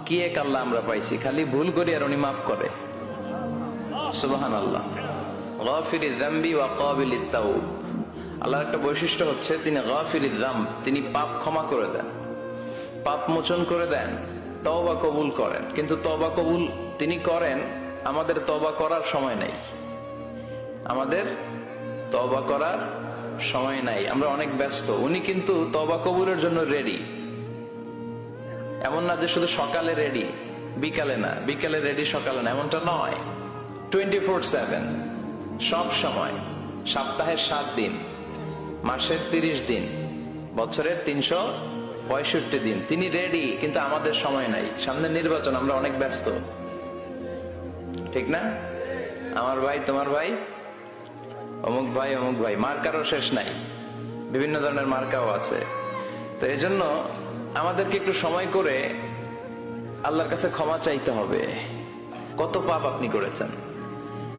কি এক আল্লাহ আমরা পাইছি, খালি ভুল করি আর উনি মাফ করে। সুবহানাল্লাহ। গাফিরিয যামবি ওয়া কাবিলিত তাওব। আল্লাহর একটা বৈশিষ্ট্য হচ্ছে তিনি গাফিরিয যামব, তিনি পাপ ক্ষমা করে দেন, পাপ মোচন করে দেন, তওবা কবুল করেন। কিন্তু তওবা কবুল তিনি করেন, আমাদের তওবা করার সময় নাই। আমাদের তওবা করার সময় নাই, আমরা অনেক ব্যস্ত। উনি কিন্তু তওবা কবুলের জন্য রেডি। এমন না যে শুধু সকালে রেডি, বিকালে না, বিকালে রেডি সকালে না, এমনটা নয়। 24/7 সব সময়, সপ্তাহের 7 দিন, মাসের 30 দিন, বছরের 365 দিন তিনি রেডি। কিন্তু আমাদের সময় নাই, সামনে নির্বাচন, আমরা অনেক ব্যস্ত, ঠিক না? আমার ভাই, তোমার ভাই, অমুক ভাই, অমুক ভাই, মার্কারও শেষ নাই, বিভিন্ন ধরনের মার্কাও আছে। তো এজন্য আমাদেরকে একটু সময় করে আল্লাহর কাছে ক্ষমা চাইতে হবে। কত পাপ আপনি করেছেন,